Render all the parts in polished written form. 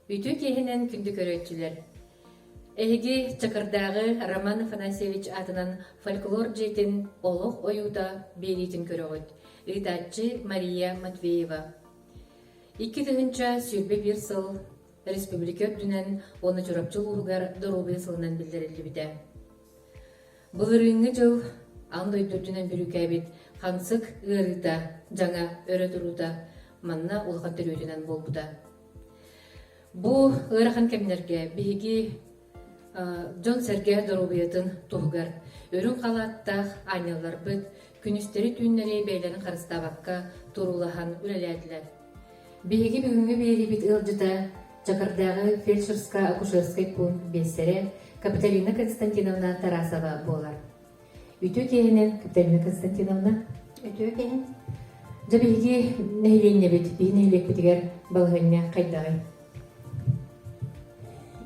Ütü kehinen kündü körötçüler. Эһиги Чакырдагы Роман Афанасьевич атынан фольклор жетин олох оюда беритин көрөгөт. Ытачы Мария Матвеева. 2 тыгынча сүрбе бир сыл республика дүнен оны журапчыл улугар дорубе сылынан билдирилди биде. Былырынгы жыл андойдур дүнен бүрүкәбит хансык ырыта жаңа өрө туруда манна улга төрөтүнен болбуда. Бу ырахан кемнерге биги Джон Сергей Доробиятын туғығар. Өрін қалаттақ анялар бұд, күністері түйіннері бейлерін қарыстабаққа тұрулахан үлеләділер. Беге бүгінгі бейли бит ылжыда Чакырдағы фельдшерско-акушерский пункт бесері Капиталина Константиновна Тарасова болар. Үтө кейінен Капиталина Константиновна? Өтө кейін? Жабеге нәйленне бит, бейін нәйлек бітігер балғанне қайдағай.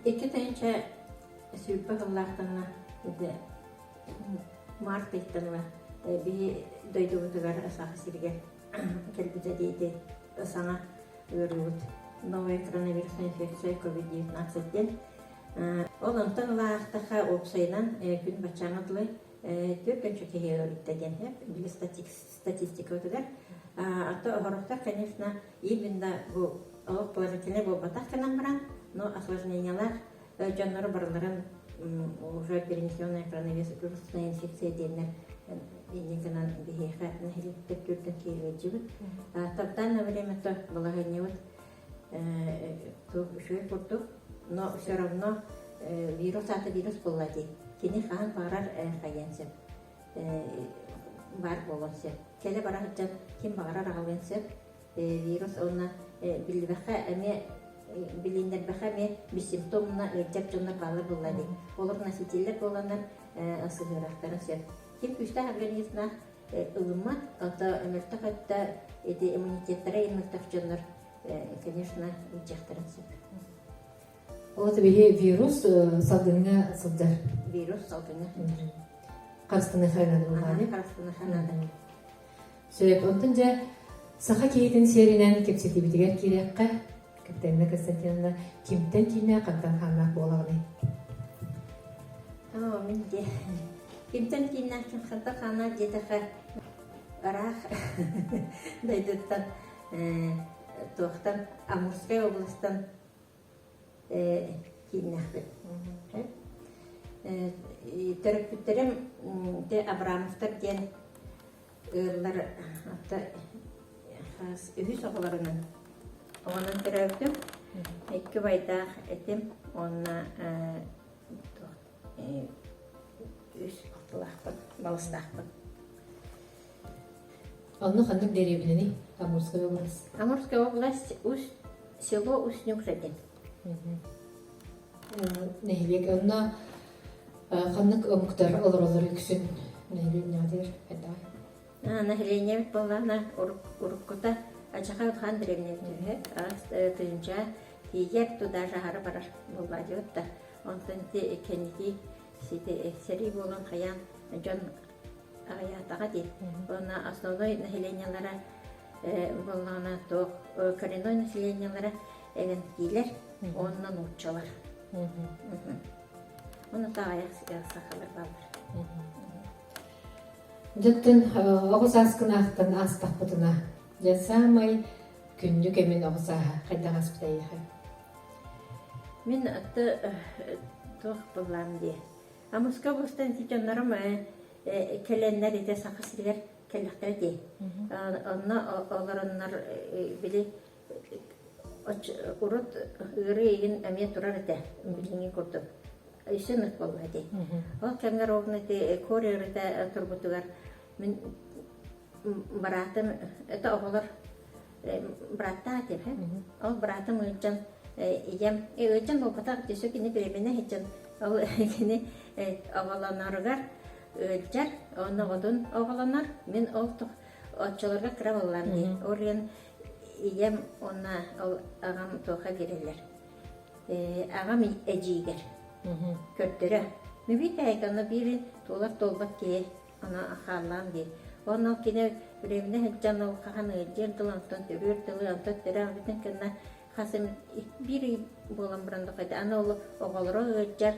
2 тайынша сүйіпі ғыллақтыңына март еттіңіла бей дойды ұтығар асақы сірге кәлбіті дейді саңа өрігіт новая коронавирусная инфекция COVID-19-ден. Ол ұнтың лақтыға опсайынан күн бачаңыдлы түркінші кеге өріттеден. Білі статистика өтігер. Аты оғырықтар, конечно, именно бұл положительный бұл батақ канан баран, но осложнениялар жаннары барларын уже перенесенная коронавирусная инфекция дейінер енегінен бейхе нәхелеттер түрден кейлі жібіт. Таптан времето балағыне вот шөй құрдық, но все равно вирус аты вирус болады. Кені қаған бағарар қайенсеп, бар болонсеп. Келі барағыттан кем бағарар ағалынсеп, вирус оны білбәқі әме билиндер бахаме бессимптомна лекчеп жонна балы булады. Олар носительдер болгандар асыгырактарын сөп. Ким күстә организмна ылымат, ата эмертакатта эти иммунитеттері эмертакчоннар, конечно, жактарын сөп. Ол табиғи вирус салдыңа сылдар. Вирус салдыңа. Қарыстыны ханады болғаны. Қарыстыны ханады. Сөйіп, онтын жа сақа кейтін серінен кепсеті бітігер керекқа Капиталина Константиновна кимтен тиме кантан ханнак болагы. Мен де кимтен тиме кантан ханнак детаха арах дайдыттан тоқтан Амурская областан киннахбет. Төрөкпүттерим де Абрамовтар ден ырлар ата хас үһүс оголарынан Onun teröktüm. İki baydak etim ona üç atılakpın, balıstakpın. Onu hanım deribilini Amurskaya oblast. Amurskaya oblast село Уснюк-Жадин. Нехилек онна ханнык омуктар олар үксүн нехилек надыр эта. Нахиление болана уруккута Ачаха хан древний тюрьмет, а тынча тигер туда жахары барар болладиотта. Он тынте кенити сите сери болон хаян жон аятага дит. Она основной населениялары боллана то коренной населениялары эген килер, оннан уччалар. Оны та аяк сахалар балар. Жыттын огус аскынақтан астақпытына Жасамай күндү кемин оғса қайдан аспытайығы. Мен атты тоқ болам де. Амурская областан тижанларым келенлер ете сақы сіргер келлектер де. Онна оларынлар білі урут үрі егін әме тұрар ете. Біліңе көрдім. Үйсін ұт болу әде. Ол кәмгер оғын ете көр үріте тұрбытығар. Мен Братым, это оғылыр братта атып, ол братым ұйчан ем, ұйчан бұл қатақ түсі кені біремене хетчан, ол кені оғыланарығар ұйчар, оны ғыдын оғыланар, мен ол отчыларға кірі болам дей. Ол ем, оны ағам тоқа берелер. Ағам әжейгер, көрттері. Мүбейт әйгіні бірін толар толбат кей, оны ақалам дей. Onu kine birimine heccan ol kahana ejjer dolantan törür tılı antat tere abiten kana Хасым бир болан бранда кайда. Аны ол оголоро ыджар.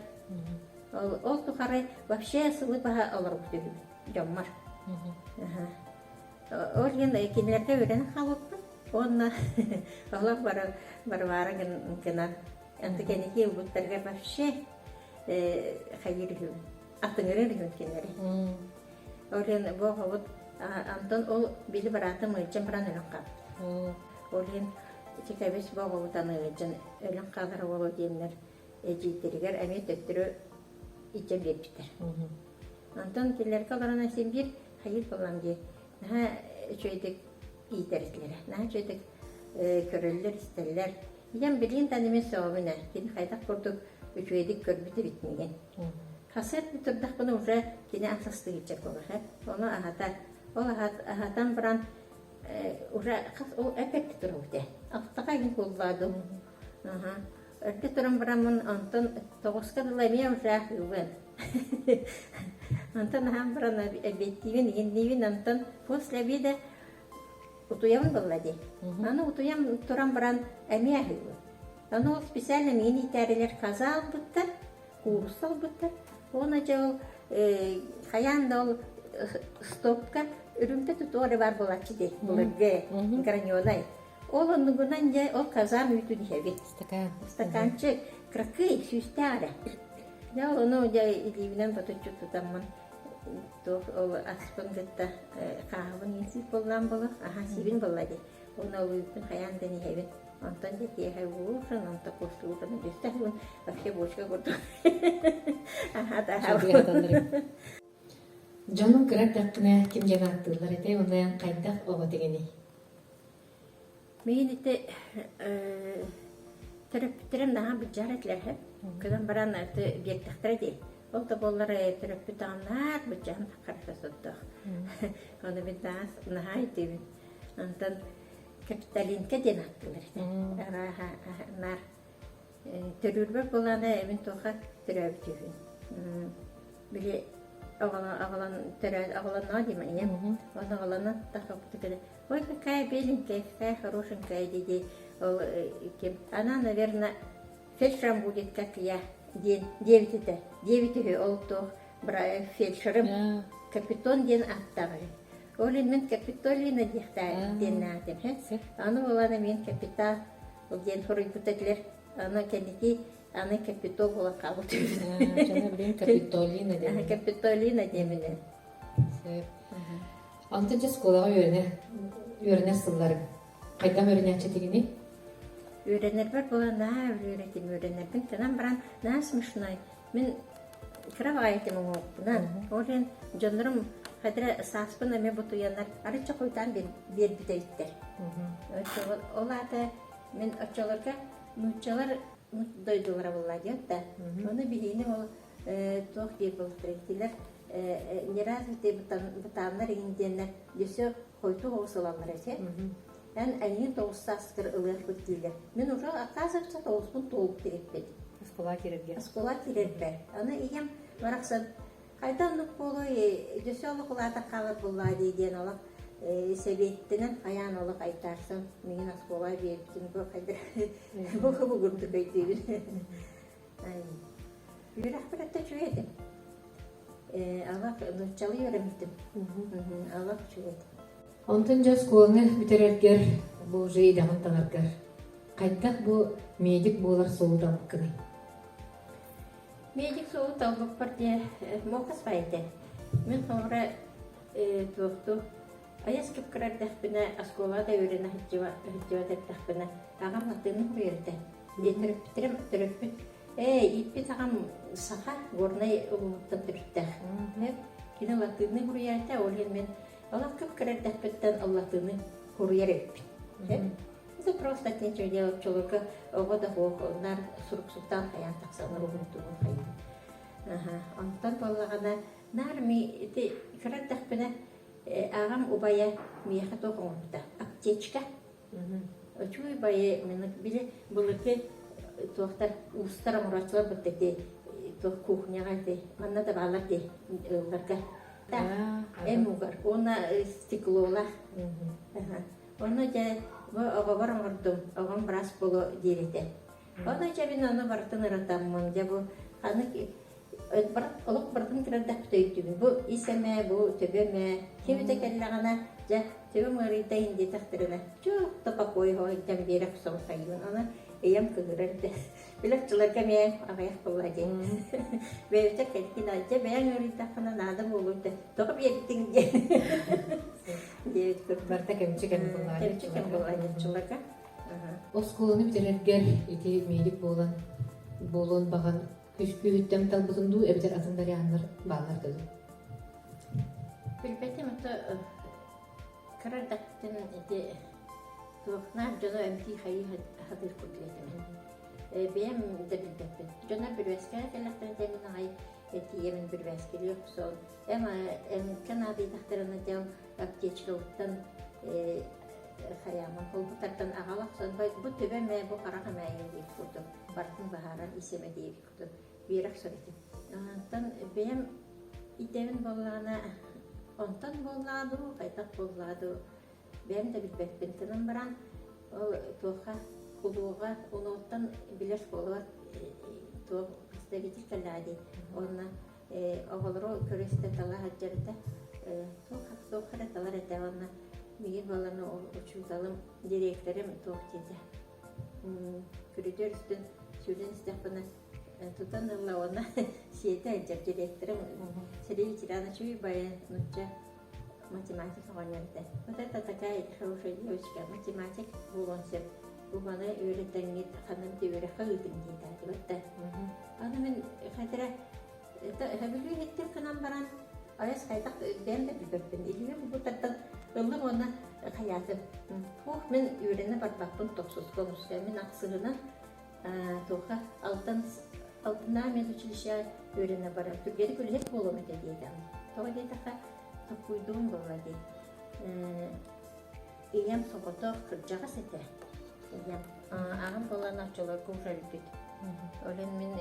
Ол тухары вообще сылы баха алар бүтү. Жаммар. Ол ген кинлерге өрен халыппын. Онна олар бара гына. Анты кенеки буттарга вообще хайыр атыңырыр кинлери. Ол ген богот Антон ол били бараты мыйчан баран өлөн кап. Ол ген тикебес боготаны өлөн калар боло деймер. Эжитеригер эме төттүрө ичем бептер. Антон киллер каларына сен бир хайыр болам ди. Наха чөйдек итерислер. Наха чөйдек көрөллөр истеллер. Ям билин таныме сообуна. Кин хайдак курдук үчөйдек көрбүтү битмеген. Касет битурдак буну уже кине асасты гичек болар. Оны ол ахатан баран уже ол эпек турууте. Аттага кин кулладым. Эрке туран барамын Антон тогуска дыламия уже хылын. Антон хам баран объективен гендивен Антон после обеда утуям боллади. Аны утуям туран баран эмия хылын. Аны ол специально мени тәрелер казал буттар, курсал буттар. Оны жол хаян ол стопка үрүмтө туторы бар болачы дей. Булырге граньолай. Ол ондугунан же ол казан үтүн хеби. Стаканчык кракый сүйстәре. Я оны же иливинен поточук тутамман. Ол аспын гытта каабын инсип болған болы. Аха сибин боллади. Оны ол үтүн хаян дени хеби. Антон же тиэхэ вуушын, анта костуутын үстәхүн вообще бошка курду. Аха да. Жонун кырак даккына ким жагаттылар эте, ондан кайдак ого дегени. Мен ите терапевтерим daha бджаретлер хеп. Кыдан баран аты бектактар ди. Ол да боллары терапевтанар бджан карфасыттык. Оны мен даас нахайты. Антон капиталинке ден аттылар. Нар төрүрбөр боланы мен тоха терапевтүн. Биле Агалан надима, я. Он агалана такая такая. Ой, какая беленькая, какая хорошенькая, диди. Она, наверное, фельдшером будет, как я. 9 олто фельдшером. Капитон ден аттагы. Олин мен капитолина дихта ден надим. Аны олана мен капитал. Ол ден хорыйбутаклер. Аны кенеки Аны капитол бола кабыл. Жана билем Капитолина деп. Капитолина демине. Антон же школага үйрөнө сыллар. Кайдан үйрөнөчү дегени? Үйрөнөр бар бола на үйрөнөр. Бин танам баран на смешной. Мен кравайтым оңопунан. Олен жонорум хадра саспын эме бутуянар. Арыча койдан бер битейттер. Оларда мен очолорга мучалар дойдулар боллади да. Оны билини ол тох деп болтырдылар. Не раз те бутаннар инденнер. Десе хойту осалалар эсе. Ан айын тоғыстаскыр ылыр бүттілер. Мен уже оказывается тоғыспын толып керекпеді. Аскола керекпе. Аны ием барақсан. Қайдан нүк болу, десе олық олада қалыр болла дейден олық. Себеттінен аян олық айтарсын. Мен аскола беріптім. Бұл қайдар. Бұл күрді көйтейбін. Үйір ақпаратта жүредім. Алақ нүтчалы өремдім. Алақ жүредім. Антон же школаны битерергер, бу же идагын танаргар. Кайдак бу медик болар соудан кыны. Медик соу талбак партия мокас байды. Мен sonra туохту аяс кепкарар дахпына асколада өрена хиттива дахпына агам атын хуйрда. Детер битерем терапит. Иппи тагам саха горнай улуттан терптах. Кине латынны хуйрда олен мен Allah кепкарар дахпыттан Аллахтыны хуйреп. Это просто нечего делать человека, вот нар сурксутан хаян таксанар улуттугун хаян. Антон боллагана нарми эти карар дахпына агам убая мияха тоқонда аптечка. Очуй бае мен биле булыке тоқтар устар мурачлар битте то кухняга те манна да балар те ларка. Эмугар она стеклола. Она же Бу оговор мордум, огом брас болу дирете. Она жабин аны бартын ыратаммын, жабу аны олық бардым кірердәп төйттүгін. Бу исеме, бу төбеме, кебіте келлағана, жа төбем ұрыйта инде тақтырына. Жоқ, топақой хой, жам берек соң сайын. Аны эйем көгірерді. Білек жыларға мен ағаяқ болады. Бәйбіте кәлкен ажа, бәйін ұрыйта қана нады болуды. Тоқып еттің де. Девет көрді. Барта кемчикен булар. Кемчикен болады жыларға. Осколаны битерергер ити медик болон баган күскүттем талбытынду эбитер атындар яннар балар деді. Билбетим ата карардактын эти туохнар жона эмти хайы хадыр кутлетим. Бем да билбетим. Жона бирвескер келактын темин ай эти емен бирвескер yok сол. Эма Канада тахтарына жал аптечка уттан хаяман холбутардан агалак сонбай бу төбеме бу карага мәйин дип курдум. Бартын бахаран исеме дип курдум. Бирак соритим. Антан бем итевин болгана онтан болладу, кайтак болладу. Бем да билбетпин тынын баран ол тоха кулуга онуттан билеш болуат то представитель каллади. Онна оголро көрөстө тала хаджарда тоха талар этеванна миги баланы учулдалым директорым тохтиде. Күрүдөр үстүн сүрден степана тутан лавана сиете аджар директорым Сергей Тиранович баян нуча математика оңерде. Вот это такая хорошая девочка, математик булонсеп. Буманы öğretengit hanım diyor kaldın dedi. Вот да. Аны мен хатыра это хабилу хеттер канан баран аяс кайтак бен де билбеппин. Илиме бу таттан ылым оны хаятым. Фух мен үйрене барбаппын 90 конуска мен аксыгына тоха алтына мен училище үйрене барам. Түргери күлек болом эте дейді. Тога дейдaka токуйдум болады. Иям соботох кыржага сете. Иям агым болан акчалар көңшөлүп. Олен мен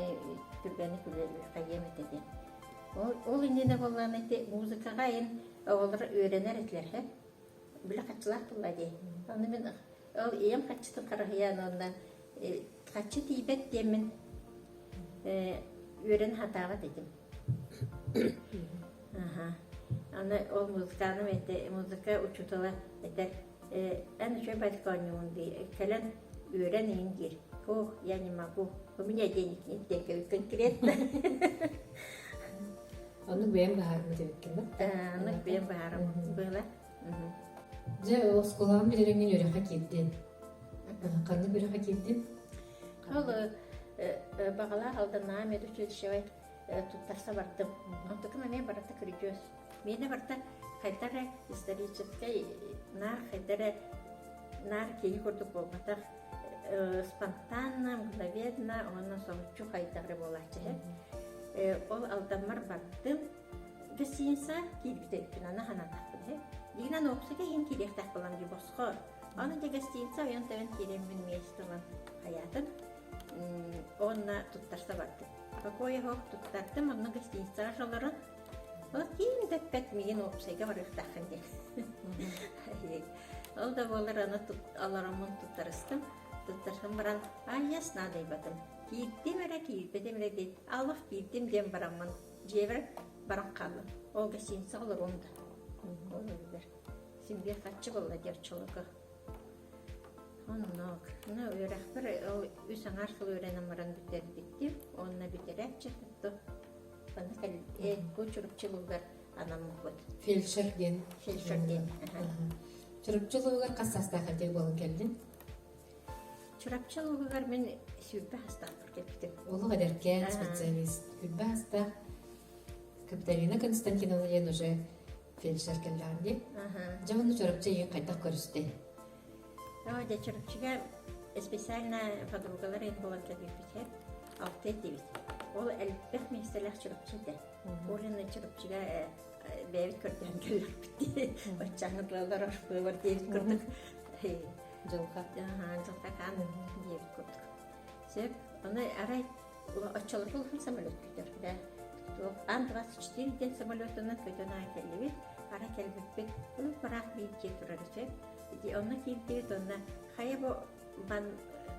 түргени күлек кайем этеди. Ол индене болан эте музыкага ен олар үйренер этлер, Биле качылар болады. Аны мен ол иям качытын карахыян ондан качы тийбет демен үйрен хатага дедим. Аны ол музыканы мете музыка учутала этер. Аны чөй батканьюн ди. Келен үйрен ингир. Ох, я не могу. У меня денег нет, такой конкретно. Аны бем баармы дебеккен да? Аны бем баарым была. Же осколам билереңен өрөка кирдин. Каны өрөка кирдин? Ол бағала алдына мен училище туттарса бардым. Онтукына мен барата киржөс. Мені барта кайтара исторический нар кеги көрдүк болмата спонтанно, мгновенно, онна соңчу кайтары болачы. Ол алдамар бардым. Гостиница кирбитеппин ана ханатакпын. Дигинен оксуга ен киректак болам ди боско. Аны де гостиница оянтабен киреммин местылан хаятын. Онна туттарса бардым. Какое хок туттардым, онна гостиница жоларын. Ол кийин деппет миген оксуга барыктакын де. Ол да болар аны аларамын туттарыстым. Туттарсам баран, ясна дейбатым. Кирдим эре дейт. Алып кирдим дем барамын. Жебір баран қалым. Ол гостиница олар онда. Ол өлдер. Симбе качы болла дер чолуга. Оннок. Она өрәк бір үс аңарсыл өрәнім баран бітер бітті. Онна бітерәк чықты. Аны кәл көчіріпчілугар анамын көт. Фельдшерден. Чырыпчылыгар кассаста хәлдәй болын келдин. Чырыпчылыгар мен сүрбә хастапыр кептім. Олы гадәркән специалист. Күлбә хаста Капиталина Константиновна уже фельдшер келләрди. Жаманы чырыпчы ен кайтак көрүстү. Да чырыпчыга специально подругалар ен болан кәдипетер. Алты дивит. Ол әлбәт местеләр чырыпчыды. Олны чырыпчыга бәйбит көрдән келләр битти. Бачаңырлар ашпы бар дивит көрдүк. Жылка. Жылка кан дивит көрдүк. Сеп, аны арай очолуп булган самолет көтөрдү. Ан-24 ден самолетунан көтөнө келиби. Ара келбеппек. Ул барак бийке турар сеп. Онна кийдигит онна хая бу бан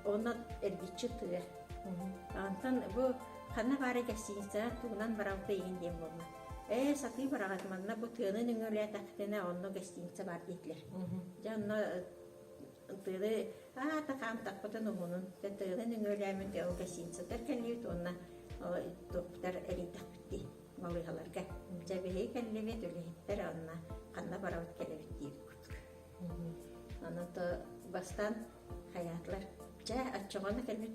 онна эргичи тыгар. Антан бу хана бары гасинса тугунан баралта ийинден болма. Саты барагат манна бу тыны нүңөлө тактена онно гасинса бар дитлер. Жанна тыды такам такпытын угунун тыны нүңөлөмүн те ол гасинса теркелит онна топтар эритакти малыгаларга. Жабыхи келлебет өлехиттер онна хана баралт келебет дейт. Анаты бастан хаятлар. Атчоғаны кәлбет.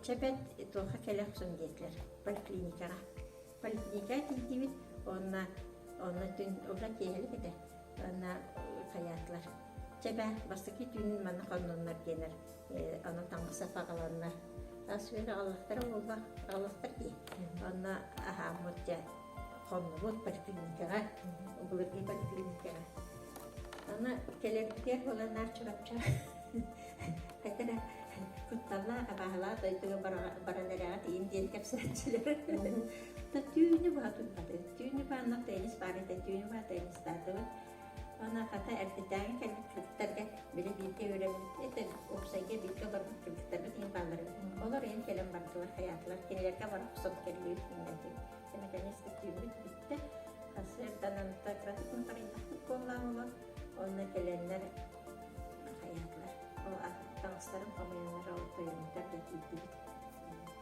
Чәбәт тоға кәләқ сон дейтлер. Поликлиникаға. Поликлиника кейдебет. Онна түн оға кейхелі кәді. Онна хаятлар. Чәбә бастықи түн маны қонынлар денер. Оны таңғы сапағаланлар. Асуэлі ғалықтар олға ғалықтар дей. Онна ахамыд жа қонынлар поликлиникаға. Бұлырғи поликлиникаға. Ана келебитер боланар чурапча. Хайтара кутталла абахала тайтыга бараларага индиен кепсатчылар. Та түйүнү баатун бады. Түйүнү баанна тенис бары да түйүнү баа тенис тады. Ана ката эртетаги келбиттерге биле бите өрөмүн. Эте опсайга битке бар келбиттерге тин баллар. Олар ен келем бардылар хаятлар. Кинелерге барып сот келбейт индети. Семекенески түйүнү битте. Асырдан тагратын паритак боллаулар. Онна келенлер хаятлар. О таңстарын камаянлар алтыйындар да кийди.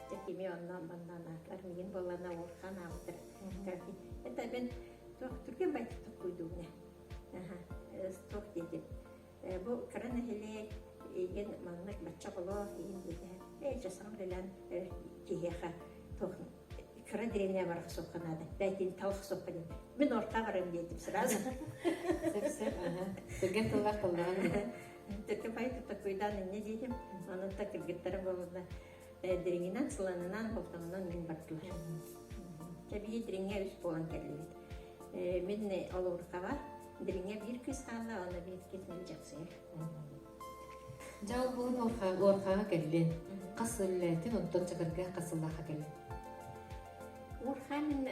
Текими оннан банданатлар миген болана орхан алдыр. Это ben Türkiye baytık koyduğuna. Stok dedim. Bu karana hele egen mannak batça bolo yin dedi. Jasam bilen kiyeha tok kara direne var sokanada. Belki tavuk sokanada. Ben orta varım dedim sırası. Sep Türkiye tıllar tıllar. Türkiye baytık koydan ne dedim. Onun takır gittarım bolunda. Diringinen sılanından hoftanından men baktılar. Tabii diringe üst bolan kellet. Men olur kava. Diringe bir kız hala ona bir ketmeyeceksin. Жау буын орхаға келден. Қасылләтін онтон чакырга қасыллаға келден. Орха мен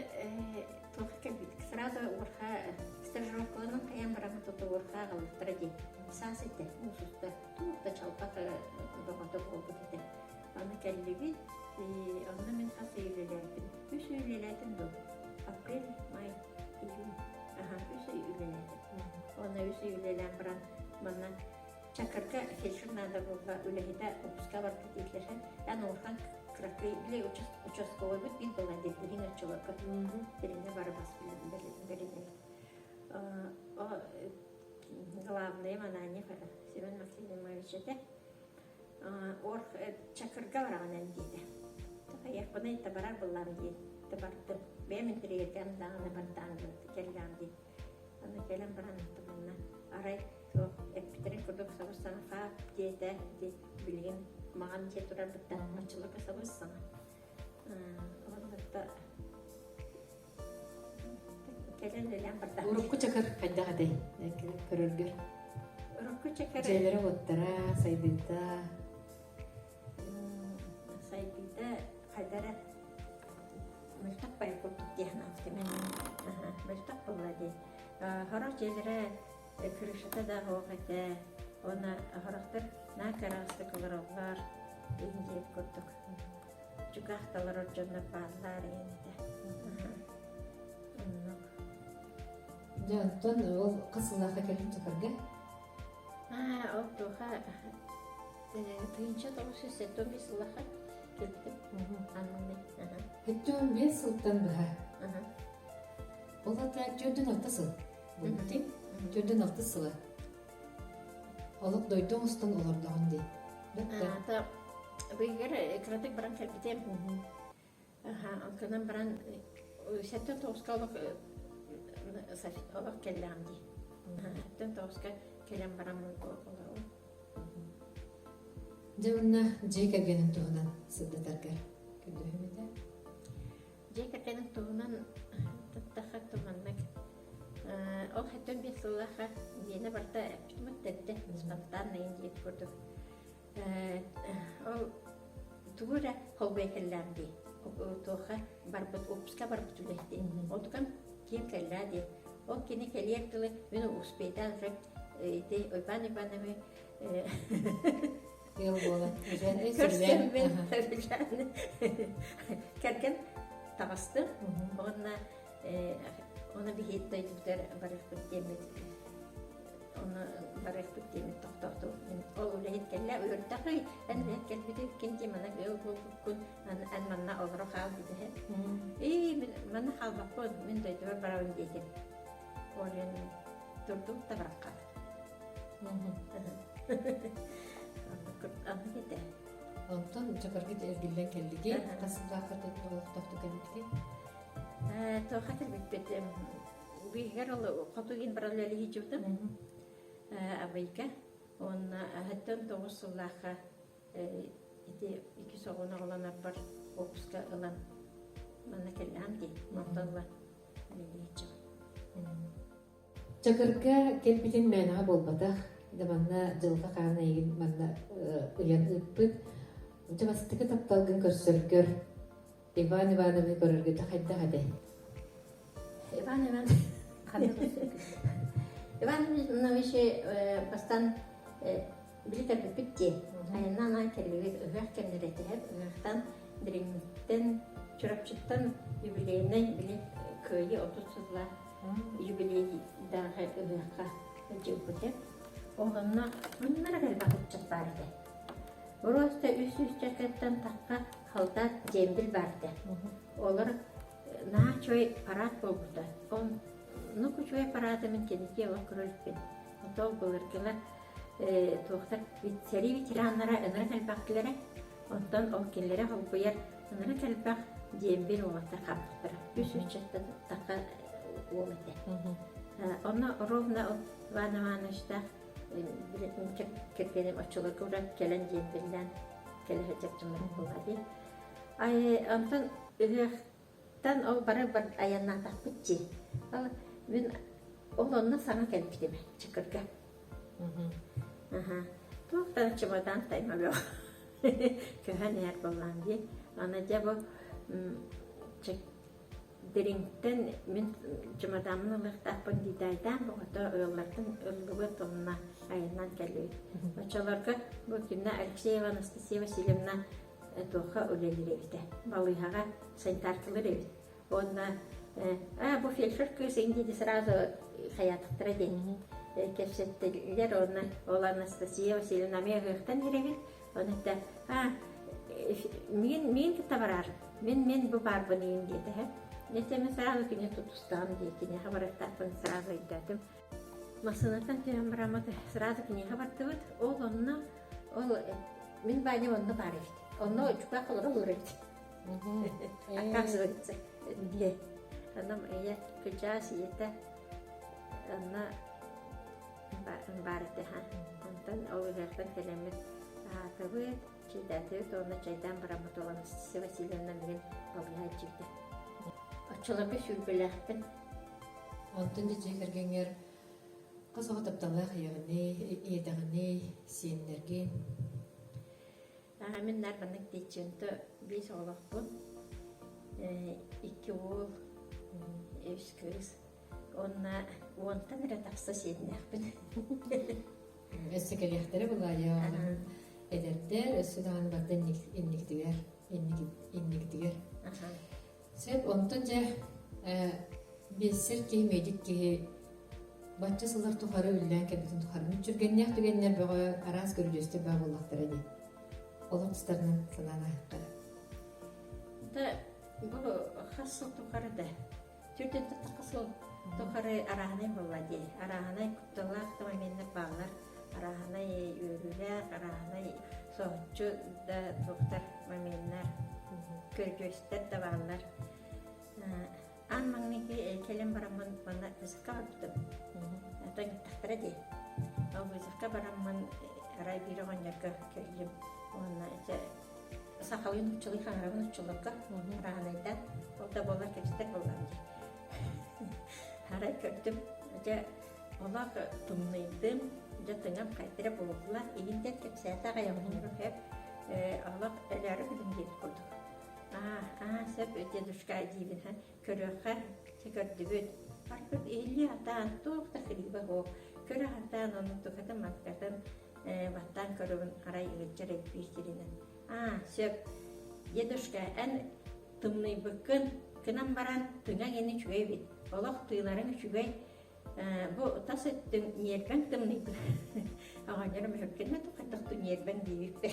тоқы келбедік. Сразу орха стажировкалының қиян барамын орха қалықтыра дей. Сас етті. Ұсыста туықта чалпақ доғаты болды деді. Аны келдебет. Оны мен қас үйлеләтін. Үш үйлеләтін бұл. Апрель, май, июнь. Үш үйлеләтін. Оны үш үйлелән баран манна чакырга фельдшер надо было үләһидә опуска бар китәләр. Яны орхан кракы биле участковый бит бит була дип дигән чолакка. Дигән бар бас биле. Главное манане фара. Семен Максимович это. Чакырга барган диде. Таяк баны табарар буллар ди. Табарды. Бәмен тирегән дагы бартан келгән ди. Аны келәм баран табынна. Арай Эпитерин курдук сабырсана фаап дейді білген маған де тұрар бітті матчылыға сабырсана. Оларда келен өлен бірді. Урукку чакыр қайда қадай, көріргір. Урукку чакыр... Жайлары оттара, сайдыда. Сайдыда қайдары мүлтақ бай көрдік дейін автымен. Мүлтақ болла дей. Хорок жайлары Кырышыта да оғайда, оны ағырақтыр нәкарағысты кылыралар дейіндеп көрдік. Жүгақталар өтжонда бағылар енді. Жантон ол қысылаға келіп чакырга? Ол тұға түйінші тоғысы сеттон бесілаға келдім. Анымды. Хеттен бес сылттан бұға. Ол атақ жөндін ортасыл. Бұлттың? Жөндін ортасылы. Олық дойдың ұстын олардағын дей. Ата, бұйгер кіратық баран кәлбетем. Онкынан баран сәттен тоғысқа олық кәлләм дей. Сәттен тоғысқа кәлем баран олар. Жауынна жей кәргенің туғынан сылдатаргар. Күнді хүмеді? Жей кәргенің туғынан тұттаққа тұманнақ. Ол хәттен бес сыллаға дені барда әпітіміт дәдді. Спонтанна индиет көрдік. Ол туғыра қолбай кәлләм дей. Туға барбыт, опыска барбыт үләхді. Ол тұған кем кәллә дей. Ол кені кәлерділі, мені успейдан жүк ойбан ибанами Ел бола. Жен көрсем мен төржаны кәрген тағысты. Оны бейет дойдықтар барық бүттемет. Оны барық бүттемет тоқтақты. Ол үләйт кәлі өрттақы, ән үләйт кәлбеді кенде мана өл күн ән манна олыры қал деді. Мана қалбақ бұл, мен дойдыва барауын дейдім. Олен тұрдым да барақ қал. Аны кете. Онтон чакаргыт эргиллен келлиги касымга катып олуктапту кемикти. То хатыр битпет. Бигер ол катугин бараллали хижуту. Абайка он хаттан тогусуллаха ити iki соғына олана бар опуска ылан. Мана келлам ди. Макталла. Лелечи. Чакарга келбитин мәнага болбатах. Даманна жылга каана егин манна ыян ыппыт. Жабастыгы тапталгын көрсөлгөр. Иван Иванович көрөргө тахайда хаде. Иван Иванович бастан билетер битти. Айнан келбит ыгак кемнерете ыгактан дириңтен чурапчыттан юбилейне билет көйү 30 жылга юбилей дагы ыгакка жыпыты. Оғымна мұнлары кәл бақытчық барды. Ороста үс жакеттен таққа қалда жемділ барды. Олар на чой парад болғыды. Нұқы чой парады мен кенеке оқ көріліппен. Отол болыргылар тоқтар сәри ветеранлара ыныры кәл бақтылары. Онтан ол кенлері қолбойар ыныры кәл бақ жембен оғатта қаптықтыра. Үс жактен таққа оғыды. Оны ровна Иван Ивановичта билетинчик кергенем очолор кура келен жембеллен келе жактымыр булгади. Антон ыгактан ол бара бар аянна таппытчи. Мен олонна саңа келиптиме чыкырга. Тоқтан чемодан тайма бо. Көһөн яр болган ди. Ана жабо Дериңтен мен чемоданны лыктаппын дидайдан богото ыйлардын ылгыбы тонна айынан келип. Очолорга бу күнне Алексеева Анастасия Васильевна тоха үлелеребите. Балыйга санитаркалар. Онна бу фельдшер кызын диде сразу хаятыктыра ден. Кепсеттелер онна ол Анастасия Васильевна мегыктан еребит. Онда мен табарар. Мен бу барбын диде. Нетеме сразу кине тутустан дикине хабараттапын сразу иддатым. Масынатан тем барамады сразу кине хабартыбыт. Ол онна ол мен бани онна барыфт. Онна чука кылыр улырыт. Оказывается, дле. Анам я кычас ета анна барыты ха. Онтан ол жактан келемет. Табы чайдаты тона чайдан барамат olan Васильевна менен абыйга чыкты. Açılabı sürbüləxtin. Онтон дече кергеңер кызыгы тапталах ягыны, эдагыны, сиеннерге. Мен нарбанык деченті бес олақпын. 2 ол, 3 кыз. Онна онтан ретақсы сиеннерпін. Өссі келектері бұл ая эдердер, өссі дағын барды иннигдігер. Сен онтон же бесер кей медик кей бачча сылар тухары үллән кәбітін тухары. Мүтчүргеннәк түгеннер бөғі араз көрілесті бә болақтыр әді. Олар тұстарының санана қара. Да, бұл қасыл тухары да. Түрден тұтты қасыл тухары арағынай болады. Арағынай күтталақ тамаменнер бағылар. Арағынай өрілер, арағынай соғытчу да тұқтар маменнер. Көргөстер да бағылар. Ан маңнеге келем барамын мана қызыққа барыптым. Атан тақтыра де. Ал қызыққа барамын арай бері ғанярға келем. Оны сақалын ұчылы қаңырағын ұчылыққа рағанайдан. Ол да болар кәстер болған де. Арай көрдім. Олақ тұмнайдым. Жатыңам қайтыры болуғыла. Егіндер кепсәті ағайығын ұрып. Олақ әләрі білім дейіп құрдық. Сәп дедушка дейбін, көріққа текірді бөт. Арқыт елі атан тоқта қырибі ғо. көрө хатан оны туката маткатын баттан көрөбүн арай ылычар эппийстеринен. Сөп, дедушка, эн тымный быккын, кынан баран тыңа гени чүгэй бит. Олох тыйларын чүгэй, бу тас өттүн нербен тымный бит. Ағанярым жүркенме туқаттықты нербен дейбіппе.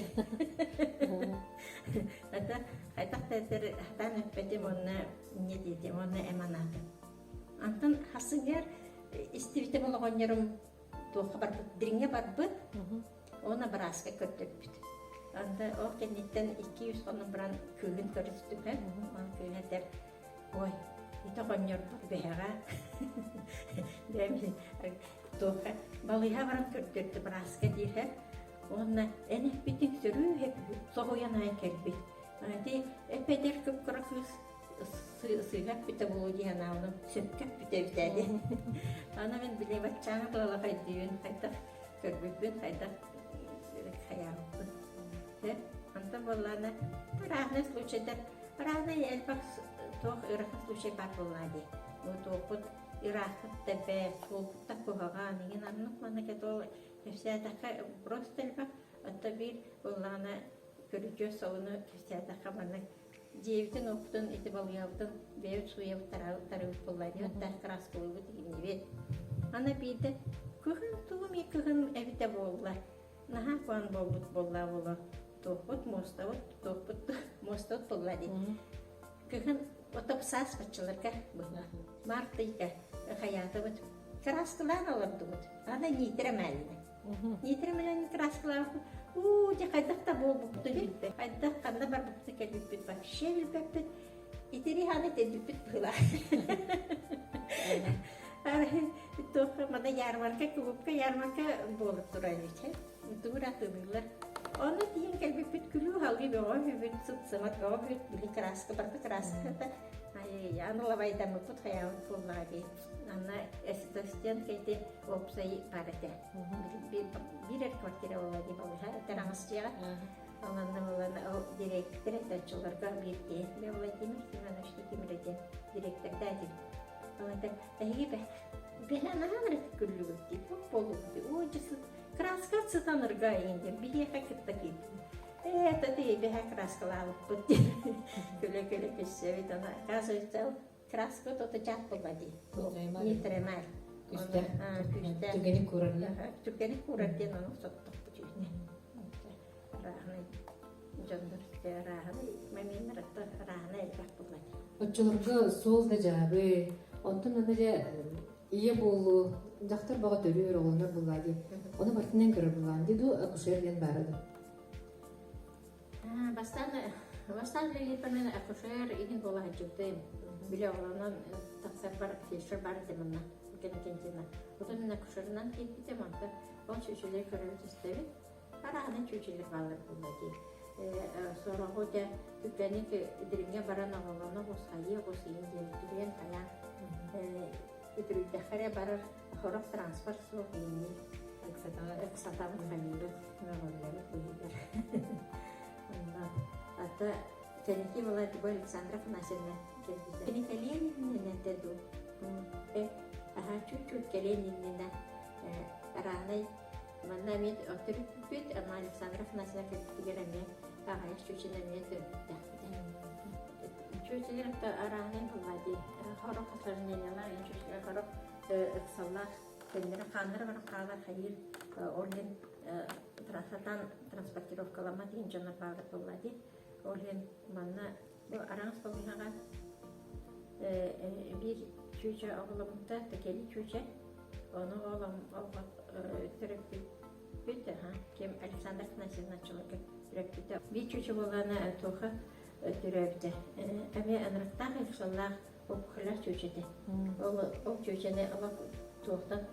Ата қайтақтайтыр хатан өппетім оны не дейдім, оны эманатым. Антын хасыгер истивите болғанярым туаққа барбыт, диринге барбыт, оны бараска көттөппіт. Анда ол кенеттен 200 қонын біран көгін көрістіп, ол көгетер, ой, ите қоныр бұл бәға. Дәмін туаққа балыға баран көрттөрді бараска дейір. Онна әнек бітін сүрі өпі, соғуян айын кәлбет. Әпәдер көп құрақыз сыйгап бите болу диэн ауну сөпкөп бите битеди. Ана мен биле баччаңа кылала хайдыын, хайдак көрбүппүн, хайдак хаябыппын. Анта боллана разный случайдар, разный элбак тох ырахы случай бар боллади. Ну тохут ирахыт тепе, солпуттак кухага, неген арнук мана кетол, кефсиатака просто элбак, атта бир боллана көрүчө соуну кефсиатака мана Девятин оптун эти балыявтын бейт суев тарыв боллайды, тах красколу деген бет. Ана биде кыгын туми кыгын эбите болла. Наха куан болбут болла боло. Топут мостот боллады. Кыгын отопсас бачыларга болла. Мартыйка хаята бут краскалар аларды бут. Ана нитремелни. Нитремелни краскалар. Де қайдақта болбыпты бетті. Қайдақ қанда бар бұпты кәлбіппет бар. Шевілбеппет. Итері ханы тәлбіппет бұла. Тоқы мада ярмарка, күбіпка ярмарка болып тұрайды. Тұраты бұлар. Оны дейін кәлбіппет күлі халғы бөғі бөбет сұт-сымат бөғі бөбет білі краска барды краска. Анылабайдан мұпыт қаяуын болға дейін. Анна эстостен кейте опсай барыды. Бирер квартира олади болға. Тарамысчыға. Оланна директор этачыларға бірде. Владимир Семеновичті кеміреді. Директор дәділ. Оландар, әйге бәлі анағамырет күлі өтті. Болу өтті. О, жасы краска сұтанырға енді. Біреға күтті кейті. Это ты бега краскала вот көле кешсевит она газойцел краску то чат погоди не тремай күстә түгәне күрәрләр түгәне күрәдән аны соттык бүчүне рахмет җандырсты рахмет мәмин ратта рахмет как погоди Отчыларга сол да жабы онтон аны ие болу жактар бага төрүөр олонор булады оны бартынан көрөр булган диду акушерден барады Бастан лилипанын акушер игин бола хаджыктым. Биле оғланан тақсар бар, фельдшер бар демінна, кенекентина. Одан мен акушерынан кетті манта, ол чөчелер көріп жүстебі. Арағынан чөчелер балар болды. Sonra hoca tüplenik idiringe baran oğlana gosayı gosayın geldiren kayan. İdiringe barar horok transport soğuk yeni. Eksatalı kamiyle nağolları koyuyor. Ата Теники была Александра Фанасьевна. Теники Ленина теду. Ага, чуть-чуть Ленина. Раной манамит отрубит, она Александра Фанасьевна категориями. Ага, чуть-чуть на метр. Чуть-чуть это раной была. Хорок осложнения, чуть-чуть хорок саллах. Тендера хандра варкала хайир орден транспортировкалама дейін жанар бағыт болады. Орден манна араңыз болғаға бір чөйче оғылымында тәкелі чөйче оны оғылым түріп бүті, кем Александр Фанасьевначылығы түріп бүті. Бір чөйче болғаны тоқы түріпті. Әме әніріқтағы ұқсаллақ оқықылар чөйчеде. Ол чөйчені тоқтан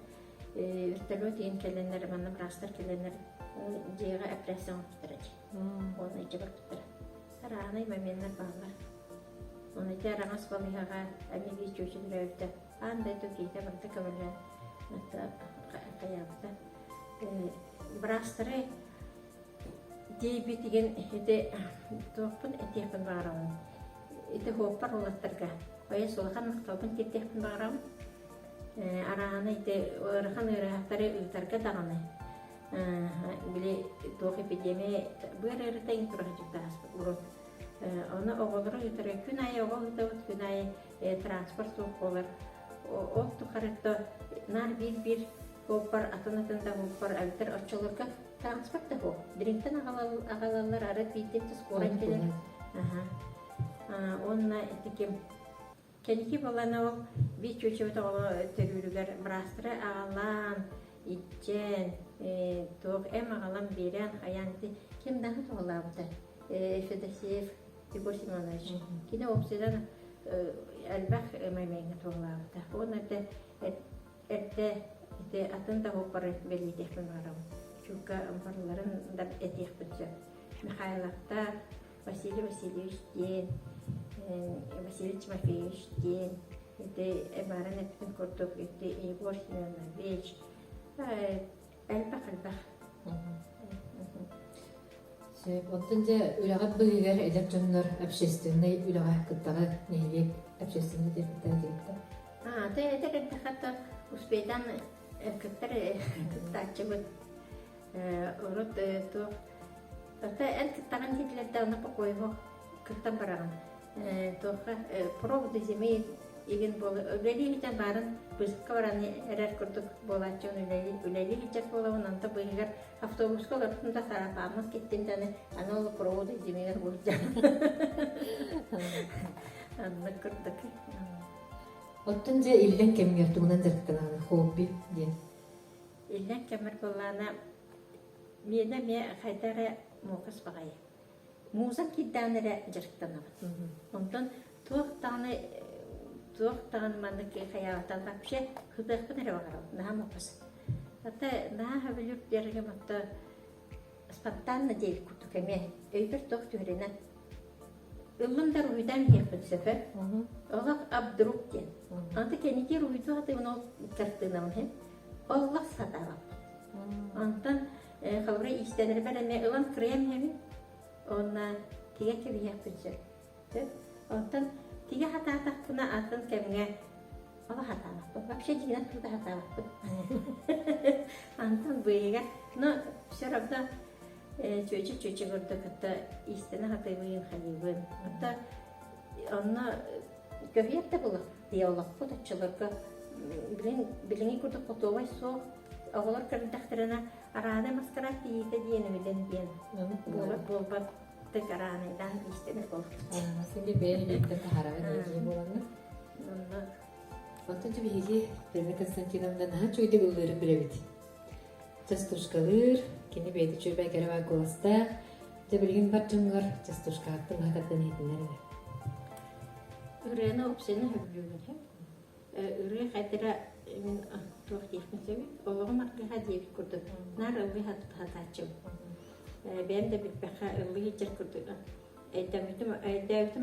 вертолет ең келенлер, манна брастар келенлер жеға операцион құттырады. Оны ете бір құттырады. Рағанай мәменлер бағылар. Оны ете араңас балығаға әмеге чөшілер өйті. Андай төкейді бұрды көмілі қаябыда. Брастары дейбі деген ете тоқпын әтекпін бағырамын. Ете хоқпар олаттырға. Оя солған мақталбын кетекпін бағырамын. Араны ите ырхан ырахтары ытарга даганы. Биле тох эпидемия бер эртең турачтас урут. Оны оголор итер күн ай оголор күн ай транспорт болар. Ол тухарытта нар бир хоппар атанатында хоппар альтер очолорга транспорт да хо. Директен агалалар арат битте скорать келе. Онна этикем кеники балана ол би чөчөт оголо төрүлүгөр брастыры агалан итчен тог эм агалан берен аянты ким дахы тоголабыта Федосеев Егор Семенович кине обседан албах маймайга тоголабыта онна эте атында хоппары белитехпен барам чука ампарларын да этехпетсе Михайловта Василий Васильевич ден Василий Тимофеевич ден это Марина Пинкортов это Егор Семенович Альбах Онтон же үләгат быгыгар эдеп жоннор общественный үләгә кыттагы нелек общественный депутат. Это как-то успедан кыттар кыттачы урут то это кыттаган хитлерде аны покойго кыттан бараган. Тоха проводы земей иген болы үлелигитен барын бызыкка бараны эрер курдук болачын үлелигитен болуын анта быйгар автобуска олортунда сарапамыз кеттенданы аны ол проводы земейер болжа. Анны курдук. Оттон же иллен кемгер тугунан зерттенаны хобби ден. Иллен кемер боллана ме хайтара мокас багай. Музык кидданere жырттанабы. Онтон туохтан мандык хаятан вообще худахпын ревагара. Нахам опас. Ата наха билүр дерге матта спонтанно дел кутукеме. Өйбер тох түренә. Ыллымдар уйдан хепен сефер. Ага абдрук кен. Анта кеники руйду аты уно картынам хем. Аллах сатара. Антан халбра истенер береме ылан крем хем. Онна тиге кебия пүчө. Онтан тиге хатаатакына атын кемге ала хатаалак. Вообще дигенен туда хатаалак. Антан быйга, но всё равно чөчө көрдө ката истене хатай быйын халибын. Ата онна кебиетте булак диалог фоточуларга билинги көрдө фотовай со оголор кырдактарына арада маскара тийте диенемиден диен. Болбат тегаранайдан истене бол. Сенде бэйнеттен тахараган эги болаңыз. Онтон же биги Ирина Константиновна наха чойде булдыры билебит. Частушкалыр, кини бейди чөйбай керева голаста, же билген барчыңгар частушка аттың хакаттан етінлер. Үрені опсені хөбілігін. Үрі қайтыра мен туақ дейхмін сөйі. Олығым арқыға дейіп күрді. Нар ылғы хатачым. Бәм де бітбәқа ылғы хетер күрді. Әйдәвітім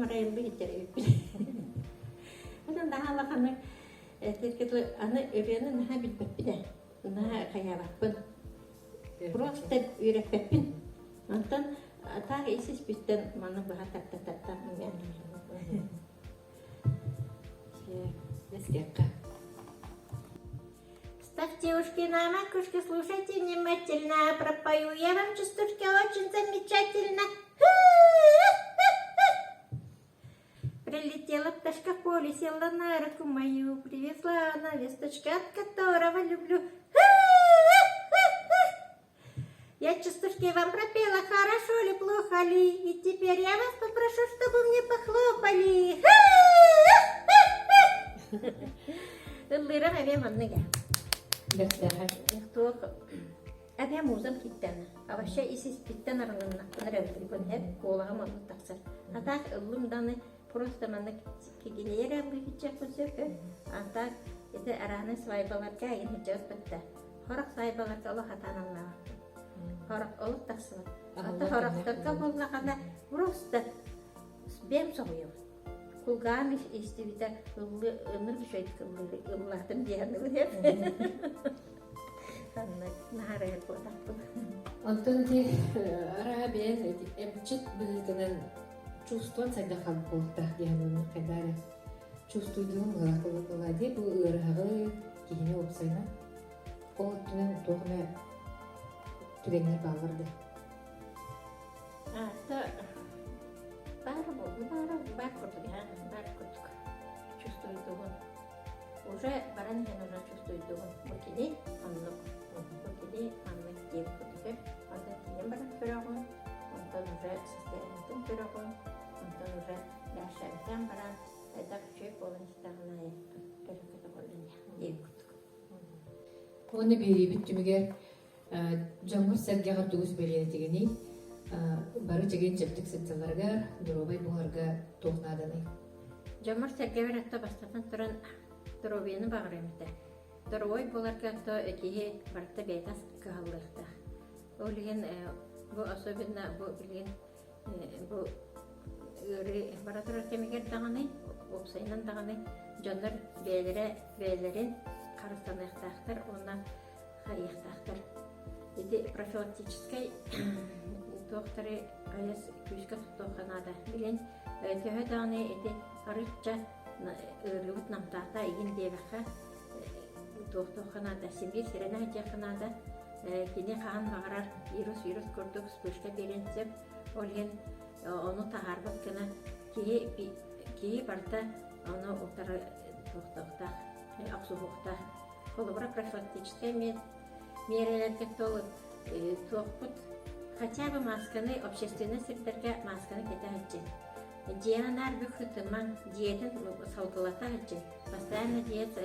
ара ылғы хетер өйіппілі. Одан daha лақаны теркетлі аны үрені наға бітбәппіде. Наға қаябақпын. Просто үйрәппәппін. Антон тағы есіз біттен маны бұға таттаттаттаттан. Ставьте ушки на макушке, слушайте внимательно. Пропою я вам частушки очень замечательно. Прилетела пташка в поле, села на руку мою, привезла она весточка, от которого люблю. Я частушки вам пропела, хорошо ли, плохо ли, и теперь я вас попрошу, чтобы мне похлопали. Лыра аве манныга. Ихтук аве музам киттана. А вообще исис киттана ранна. Нравится хеп колага манны таксар. А так лымданы просто маннык кигенере бигиче көсөкө. А так это араны свайбаларга ин жеп битте. Хорак свайбаларга Аллах атаналла. Хорак олук таксар. Ата хорактарга боллаганда просто бем согуyor. Kulgami istivita ınır bir şey ılladım diyenler hep. Nahara yapıyordum. Антон де ара бен эмчит быгынан чувствован сайда халболта дианын кайдары чувствуйдум гылакылы булады бу ырагы кихини опсайна ол түнен туғына түгеннер балырды. Та бар курдук, бар курдук. Чувствуйдугун. Уже баран хен уже чувствуйдугун. Букиди, аннук. Букиди, аннук дейп курдук. Анда тиен баран көрөгүн. Онтан уже состояниятын көрөгүн. Онтан уже яшамтан баран айда күчөп болын истагына аяттым. Көрөкөтө колдун дейп курдук. Оны берибит түмігер жоңғыр сәргеға туғыз белені дегені бары жеген жептік сәттілерге дұробай бұларға тоғнаданы. Жомар сәргевер атта бастатан тұран дұробияны бағыр емді. Дұробай бұларға атта әкеге барытта бәйтас қағалырды. Ол еген бұл особенно бұл білген бұл үрі баратыр өтемегер дағаны, опсайынан дағаны жондар бәйлерін қарыстан аяқтақтар, оны аяқтақтар. Еде профилактической тоқтары аяс күйіскі тұқтоқанада. Білен төхі дағыны еде арытча ұрғыт намтақта еген дебіққа тоқтоқанада. Сенбе сирена әтеқанада кене қаған бағарар вирус көрдік спүшке беренсеп, олген оны тағарбық кіна кейі барда оны ұлтары тоқтоқта. Ақсуғықта. Қолыбыра профилактическая мерелерге толы тоқпыт. Хотя бы масканы, общественный секторға масканы кете әтчен. Дианар бүк хүттіман диетін саудылата әтчен. Постоянно диет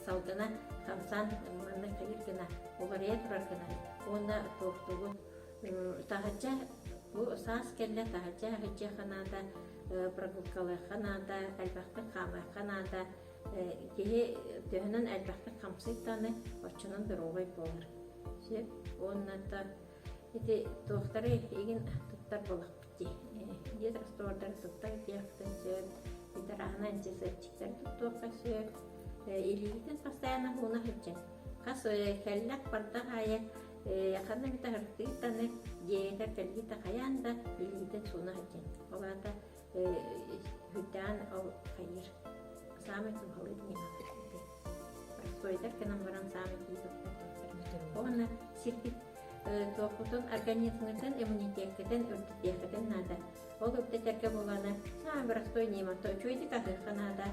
саудына қамсан мұнны кәліргіна, олария тұраргіна. Оны тоқтығы тағатжа, бұл саас кәлі тағатжа ғытжа қанада, прогулкалы қанада, әлбақты қамай қанада, Кеге төхінен әлбәқті қамсыйттаны очынан дұролай болыр. Сөп, оннатта тоқтары еген тұттар болақ бітті. Дед растордар тұттар дияқты сөп, едір ағына антисептиктер тұттуққа сөп. Илігітін постоянно ғуна хүтчен. Қас кәлілік бардақ айы, яқанна біті ғырттығыттаны дейетер кәлігіті қаянда илігітін суына хүтчен. Оларда хүттән ол қайыр. Самый тухалый дневник. Простоитар к нам варан самый кидок. Он сирпит тохутон организмнен иммунитеттен үрдүтекден нада. Ол үрдүтекке болганы самый простой нема. То чойды кахынада,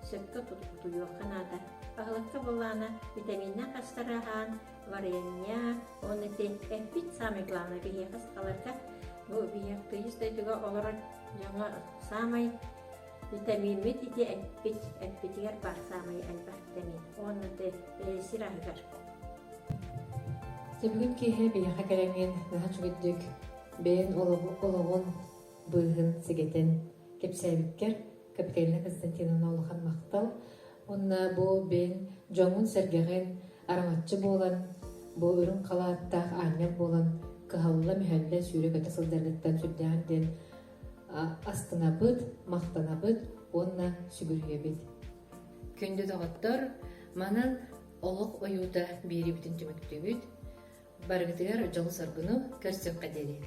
сөккө тутуюк канада. Ахлыкка болганы витаминна кастарахан, варенья, он эти эпит самый главный бияқас каларка. Бу бияқ тыйыстайдыга олар жаңа самый витамин бит ити эппитигер бар самый витамин. Оны да сирахигар. Себігін кейхе бейіға кәрәңген наға чүгіддік бәйін олығын бұйғын сегетен кепсәйбіккер Капиталина Константиновна олыған мақтал. Онна бұл бәйін жоңын сәргеген араматчы болан, бұл үрін қалаттақ айнек болан, кығалла мүхәлі сүйрек өті сылдарлықтан сүрдәңден астына бұд, мақтана бұд, онна сүгірге бет. Күнді дағыттар, манан олық ойуда бері бітін түмікті бүд, барғытығар жол сарғыны көрсек қадері.